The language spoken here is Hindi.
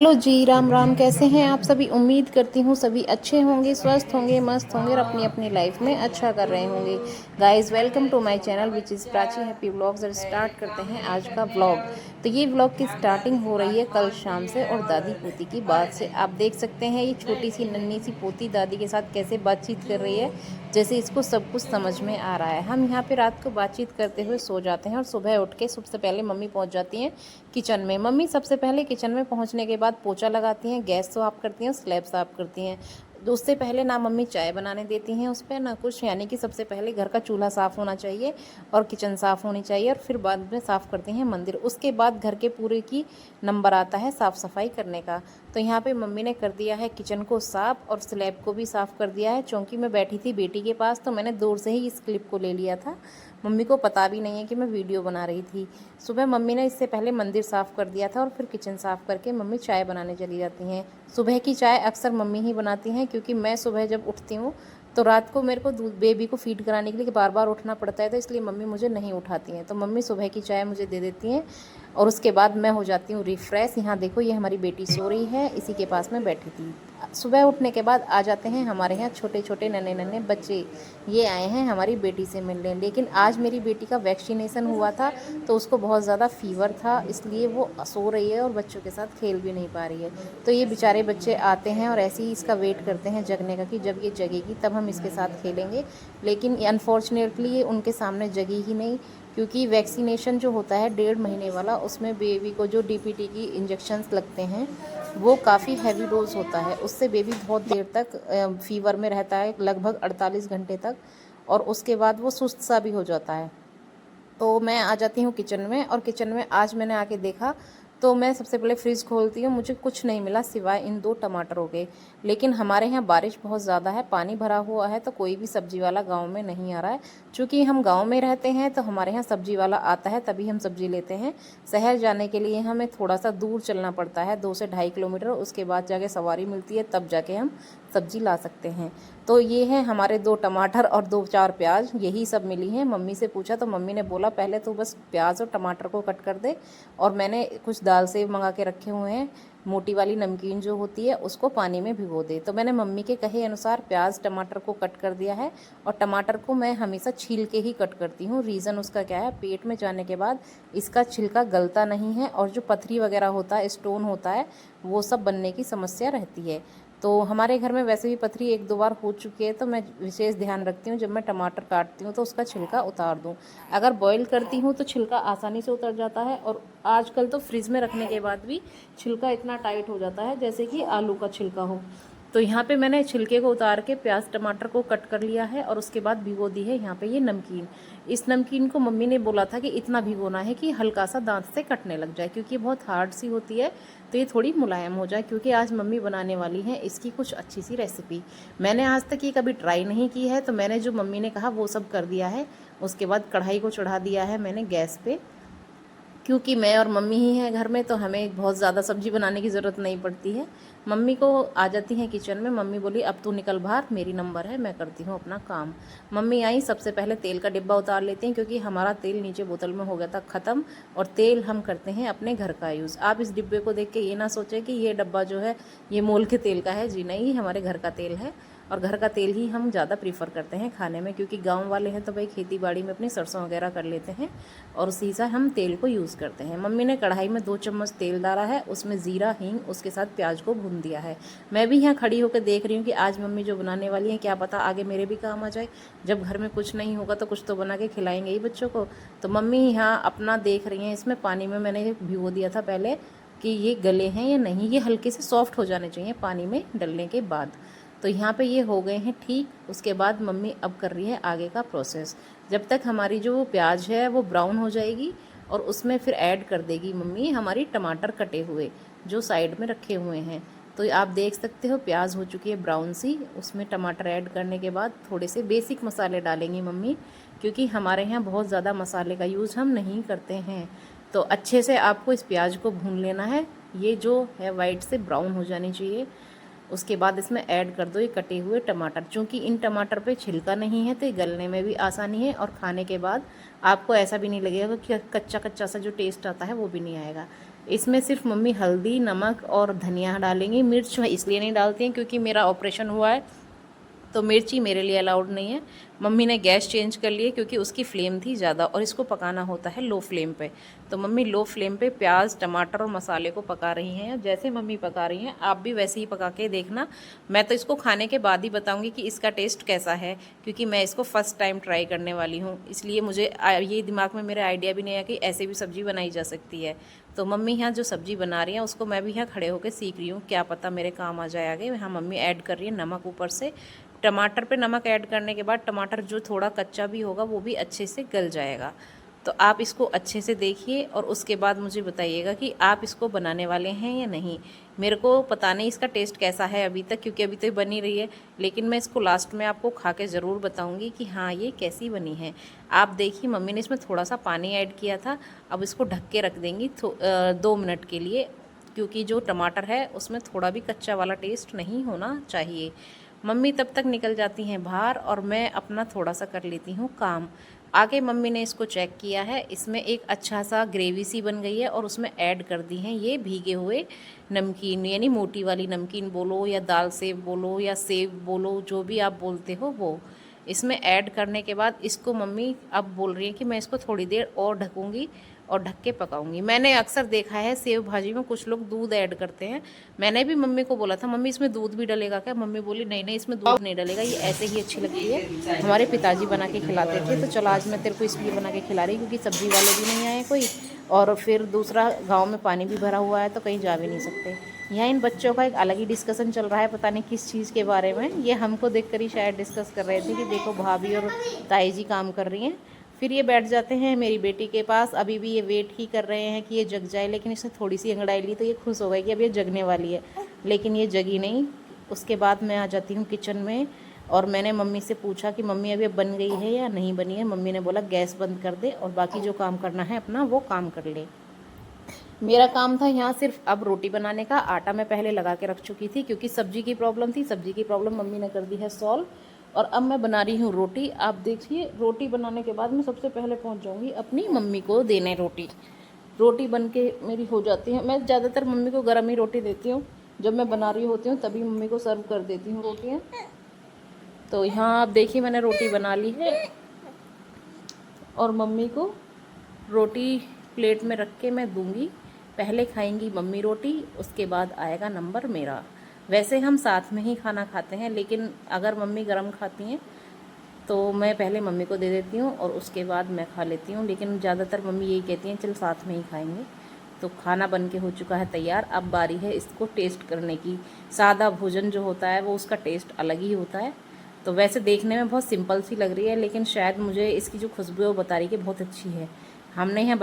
हेलो जी, राम राम। कैसे हैं आप सभी? उम्मीद करती हूँ सभी अच्छे होंगे, स्वस्थ होंगे, मस्त होंगे और अपनी अपनी लाइफ में अच्छा कर रहे होंगे। Guys, welcome to my channel which is Prachi happy vlogs. और स्टार्ट करते हैं आज का व्लॉग। तो ये व्लॉग की स्टार्टिंग हो रही है कल शाम से और दादी पोती की बात से। आप देख सकते हैं ये छोटी सी नन्ही सी पोती दादी के साथ कैसे बातचीत कर रही है, जैसे इसको सब कुछ समझ में आ रहा है। हम यहाँ पे रात को बातचीत करते हुए सो जाते हैं और सुबह उठ के सबसे पहले मम्मी पहुँच जाती हैं किचन में। मम्मी सबसे पहले किचन में पहुंचने के बाद पोछा लगाती हैं, गैस साफ़ करती हैं, स्लैब साफ़ करती हैं। तो उससे पहले ना मम्मी चाय बनाने देती हैं उस पर ना कुछ, यानी कि सबसे पहले घर का चूल्हा साफ़ होना चाहिए और किचन साफ़ होनी चाहिए और फिर बाद में साफ़ करती हैं मंदिर। उसके बाद घर के पूरे की नंबर आता है साफ़ सफाई करने का। तो यहाँ पे मम्मी ने कर दिया है किचन को साफ़ और स्लैब को भी साफ़ कर दिया है। चूँकि मैं बैठी थी बेटी के पास तो मैंने दूर से ही इस क्लिप को ले लिया था। मम्मी को पता भी नहीं है कि मैं वीडियो बना रही थी। सुबह मम्मी ने इससे पहले मंदिर साफ़ कर दिया था और फिर किचन साफ़ करके मम्मी चाय बनाने चली जाती हैं। सुबह की चाय अक्सर मम्मी ही बनाती हैं, क्योंकि मैं सुबह जब उठती हूँ तो रात को मेरे को दूध बेबी को फीड कराने के लिए बार बार उठना पड़ता है, तो इसलिए मम्मी मुझे नहीं उठाती हैं। तो मम्मी सुबह की चाय मुझे दे देती हैं और उसके बाद मैं हो जाती हूँ रिफ़्रेश। यहाँ देखो, ये हमारी बेटी सो रही है, इसी के पास मैं बैठी थी। सुबह उठने के बाद आ जाते हैं हमारे यहाँ छोटे छोटे नन्हे नन्हे बच्चे। ये आए हैं हमारी बेटी से मिलने। लेकिन आज मेरी बेटी का वैक्सीनेशन हुआ था तो उसको बहुत ज़्यादा फीवर था, इसलिए वो सो रही है और बच्चों के साथ खेल भी नहीं पा रही है। तो ये बेचारे बच्चे आते हैं और ऐसे ही इसका वेट करते हैं जगने का, कि जब ये जगेगी तब हम इसके साथ खेलेंगे। लेकिन अनफॉर्चुनेटली ये उनके सामने जगी ही नहीं, क्योंकि वैक्सीनेशन जो होता है 1.5 महीने वाला, उसमें बेबी को जो डीपीटी की इंजेक्शन्स लगते हैं वो काफ़ी हैवी डोज होता है। उससे बेबी बहुत देर तक फीवर में रहता है, लगभग 48 घंटे तक, और उसके बाद वो सुस्त सा भी हो जाता है। तो मैं आ जाती हूँ किचन में, और किचन में आज मैंने आके देखा तो मैं सबसे पहले फ्रिज खोलती हूँ, मुझे कुछ नहीं मिला सिवाय इन 2 टमाटरों के। लेकिन हमारे यहाँ बारिश बहुत ज़्यादा है, पानी भरा हुआ है, तो कोई भी सब्जी वाला गांव में नहीं आ रहा है। चूँकि हम गांव में रहते हैं तो हमारे यहाँ सब्जी वाला आता है तभी हम सब्जी लेते हैं। शहर जाने के लिए हमें थोड़ा सा दूर चलना पड़ता है, 2 से ढाई किलोमीटर, उसके बाद जाके सवारी मिलती है, तब जाके हम सब्जी ला सकते हैं। तो ये हैं हमारे 2 टमाटर और 2-4 प्याज, यही सब मिली हैं। मम्मी से पूछा तो मम्मी ने बोला पहले तो बस प्याज और टमाटर को कट कर दे, और मैंने कुछ दाल सेव मंगा के रखे हुए हैं, मोटी वाली नमकीन जो होती है, उसको पानी में भिगो दे। तो मैंने मम्मी के कहे अनुसार प्याज टमाटर को कट कर दिया है। और टमाटर को मैं हमेशा छील के ही कट करती हूँ। रीज़न उसका क्या है, पेट में जाने के बाद इसका छिलका गलता नहीं है, और जो पथरी वगैरह होता है, स्टोन होता है, वो सब बनने की समस्या रहती है। तो हमारे घर में वैसे भी पथरी 1-2 बार हो चुकी है, तो मैं विशेष ध्यान रखती हूँ जब मैं टमाटर काटती हूँ तो उसका छिलका उतार दूँ। अगर बॉईल करती हूँ तो छिलका आसानी से उतर जाता है, और आजकल तो फ्रिज में रखने के बाद भी छिलका इतना टाइट हो जाता है जैसे कि आलू का छिलका हो। तो यहाँ पे मैंने छिलके को उतार के प्याज टमाटर को कट कर लिया है, और उसके बाद भिगो दी है यहाँ पे ये नमकीन। इस नमकीन को मम्मी ने बोला था कि इतना भिगोना है कि हल्का सा दांत से कटने लग जाए, क्योंकि बहुत हार्ड सी होती है, तो ये थोड़ी मुलायम हो जाए। क्योंकि आज मम्मी बनाने वाली हैं इसकी कुछ अच्छी सी रेसिपी। मैंने आज तक ये कभी ट्राई नहीं की है, तो मैंने जो मम्मी ने कहा वो सब कर दिया है। उसके बाद कढ़ाई को चढ़ा दिया है मैंने गैस पे। क्योंकि मैं और मम्मी ही हैं घर में, तो हमें बहुत ज़्यादा सब्जी बनाने की ज़रूरत नहीं पड़ती है। मम्मी को आ जाती हैं किचन में, मम्मी बोली अब तू निकल बाहर, मेरी नंबर है, मैं करती हूँ अपना काम। मम्मी आई, सबसे पहले तेल का डिब्बा उतार लेती हैं, क्योंकि हमारा तेल नीचे बोतल में हो गया था ख़त्म, और तेल हम करते हैं अपने घर का यूज़। आप इस डिब्बे को देख के ये ना सोचें कि ये डब्बा जो है ये मोल के तेल का है, जी नहीं, ये हमारे घर का तेल है। और घर का तेल ही हम ज़्यादा प्रीफर करते हैं खाने में, क्योंकि गांव वाले हैं तो भाई खेती बाड़ी में अपनी सरसों वगैरह कर लेते हैं, और उसी से हम तेल को यूज़ करते हैं। मम्मी ने कढ़ाई में 2 चम्मच तेल डाला है, उसमें ज़ीरा हींग उसके साथ प्याज को भून दिया है। मैं भी यहाँ खड़ी होकर देख रही हूँ कि आज मम्मी जो बनाने वाली है, क्या पता आगे मेरे भी काम आ जाए। जब घर में कुछ नहीं होगा तो कुछ तो बना के खिलाएंगे ही बच्चों को। तो मम्मी यहाँ अपना देख रही हैं। इसमें पानी में मैंने भिगो दिया था पहले कि ये गले हैं या नहीं, ये हल्के से सॉफ्ट हो जाने चाहिए पानी में डलने के बाद। तो यहाँ पे ये हो गए हैं ठीक। उसके बाद मम्मी अब कर रही है आगे का प्रोसेस। जब तक हमारी जो प्याज है वो ब्राउन हो जाएगी, और उसमें फिर ऐड कर देगी मम्मी हमारी टमाटर कटे हुए जो साइड में रखे हुए हैं। तो आप देख सकते हो प्याज हो चुकी है ब्राउन सी, उसमें टमाटर ऐड करने के बाद थोड़े से बेसिक मसाले डालेंगी मम्मी, क्योंकि हमारे यहाँ बहुत ज़्यादा मसाले का यूज़ हम नहीं करते हैं। तो अच्छे से आपको इस प्याज को भून लेना है, ये जो है वाइट से ब्राउन हो जानी चाहिए। उसके बाद इसमें ऐड कर दो ये कटे हुए टमाटर। चूँकि इन टमाटर पे छिलका नहीं है तो ये गलने में भी आसानी है, और खाने के बाद आपको ऐसा भी नहीं लगेगा कि कच्चा कच्चा सा जो टेस्ट आता है वो भी नहीं आएगा। इसमें सिर्फ मम्मी हल्दी, नमक और धनिया डालेंगी। मिर्च इसलिए नहीं डालती हैं क्योंकि मेरा ऑपरेशन हुआ है तो मिर्ची मेरे लिए अलाउड नहीं है। मम्मी ने गैस चेंज कर ली है क्योंकि उसकी फ्लेम थी ज़्यादा और इसको पकाना होता है लो फ्लेम पे। तो मम्मी लो फ्लेम पे प्याज, टमाटर और मसाले को पका रही हैं। जैसे मम्मी पका रही हैं आप भी वैसे ही पका के देखना। मैं तो इसको खाने के बाद ही बताऊंगी कि इसका टेस्ट कैसा है, क्योंकि मैं इसको फ़र्स्ट टाइम ट्राई करने वाली हूँ। इसलिए मुझे ये दिमाग में मेरे आइडिया भी नहीं है कि ऐसे भी सब्ज़ी बनाई जा सकती है। तो मम्मी यहाँ जो सब्ज़ी बना रही हैं उसको मैं भी यहाँ खड़े होकर सीख रही हूँ, क्या पता मेरे काम आ जाए आगे। यहाँ मम्मी ऐड कर रही है नमक ऊपर से। टमाटर पे नमक ऐड करने के बाद टमाटर जो थोड़ा कच्चा भी होगा वो भी अच्छे से गल जाएगा। तो आप इसको अच्छे से देखिए और उसके बाद मुझे बताइएगा कि आप इसको बनाने वाले हैं या नहीं। मेरे को पता नहीं इसका टेस्ट कैसा है अभी तक, क्योंकि अभी तो ये बनी रही है, लेकिन मैं इसको लास्ट में आपको खा के ज़रूर बताऊंगी कि हाँ ये कैसी बनी है। आप देखिए मम्मी ने इसमें थोड़ा सा पानी ऐड किया था। अब इसको ढक के रख देंगी 2 मिनट के लिए, क्योंकि जो टमाटर है उसमें थोड़ा भी कच्चा वाला टेस्ट नहीं होना चाहिए। मम्मी तब तक निकल जाती हैं बाहर और मैं अपना थोड़ा सा कर लेती हूँ काम। आगे मम्मी ने इसको चेक किया है, इसमें एक अच्छा सा ग्रेवी सी बन गई है और उसमें ऐड कर दी हैं ये भीगे हुए नमकीन, यानी मोटी वाली नमकीन बोलो या दाल सेव बोलो या सेव बोलो, जो भी आप बोलते हो वो। इसमें ऐड करने के बाद इसको मम्मी अब बोल रही है कि मैं इसको थोड़ी देर और ढकूँगी और ढक के पकाऊंगी। मैंने अक्सर देखा है सेव भाजी में कुछ लोग दूध ऐड करते हैं। मैंने भी मम्मी को बोला था मम्मी इसमें दूध भी डलेगा क्या, मम्मी बोली नहीं नहीं इसमें दूध नहीं डलेगा, ये ऐसे ही अच्छी लगती है, हमारे पिताजी बना के खिलाते थे। तो चलो आज मैं तेरे को इसलिए बना के खिला रही क्योंकि सब्जी वाले भी नहीं आए कोई, और फिर दूसरा गाँव में पानी भी भरा हुआ है तो कहीं जा भी नहीं सकते। यहाँ इन बच्चों का एक अलग ही डिस्कशन चल रहा है, पता नहीं किस चीज़ के बारे में। ये हमको देखकर ही शायद डिस्कस कर रहे थे कि देखो भाभी और ताई जी काम कर रही हैं। फिर ये बैठ जाते हैं मेरी बेटी के पास। अभी भी ये वेट ही कर रहे हैं कि ये जग जाए, लेकिन इसने थोड़ी सी अंगड़ाई ली तो ये खुश हो गई कि अब ये जगने वाली है, लेकिन ये जगी नहीं। उसके बाद मैं आ जाती हूँ किचन में और मैंने मम्मी से पूछा कि मम्मी अब ये बन गई है या नहीं बनी है। मम्मी ने बोला गैस बंद कर दे और बाकी जो काम करना है अपना वो काम कर ले। मेरा काम था यहाँ सिर्फ अब रोटी बनाने का। आटा मैं पहले लगा के रख चुकी थी क्योंकि सब्जी की प्रॉब्लम थी, सब्जी की प्रॉब्लम मम्मी ने कर दी है सॉल्व। और अब मैं बना रही हूँ रोटी। आप देखिए रोटी बनाने के बाद मैं सबसे पहले पहुँच जाऊँगी अपनी मम्मी को देने रोटी। रोटी बन के मेरी हो जाती है। मैं ज़्यादातर मम्मी को गर्म ही रोटी देती हूँ, जब मैं बना रही होती हूँ तभी मम्मी को सर्व कर देती हूँ रोटियाँ। तो यहाँ आप देखिए मैंने रोटी बना ली है और मम्मी को रोटी प्लेट में रख के मैं दूँगी। पहले खाएंगी मम्मी रोटी, उसके बाद आएगा नंबर मेरा। वैसे हम साथ में ही खाना खाते हैं, लेकिन अगर मम्मी गरम खाती हैं तो मैं पहले मम्मी को दे देती हूँ और उसके बाद मैं खा लेती हूँ। लेकिन ज़्यादातर मम्मी यही कहती हैं चल साथ में ही खाएंगे। तो खाना बन के हो चुका है तैयार। अब बारी है इसको टेस्ट करने की। सादा भोजन जो होता है वो उसका टेस्ट अलग ही होता है। तो वैसे देखने में बहुत सिंपल सी लग रही है, लेकिन शायद मुझे इसकी जो खुशबू है वो बता रही कि बहुत अच्छी है। हमने यहाँ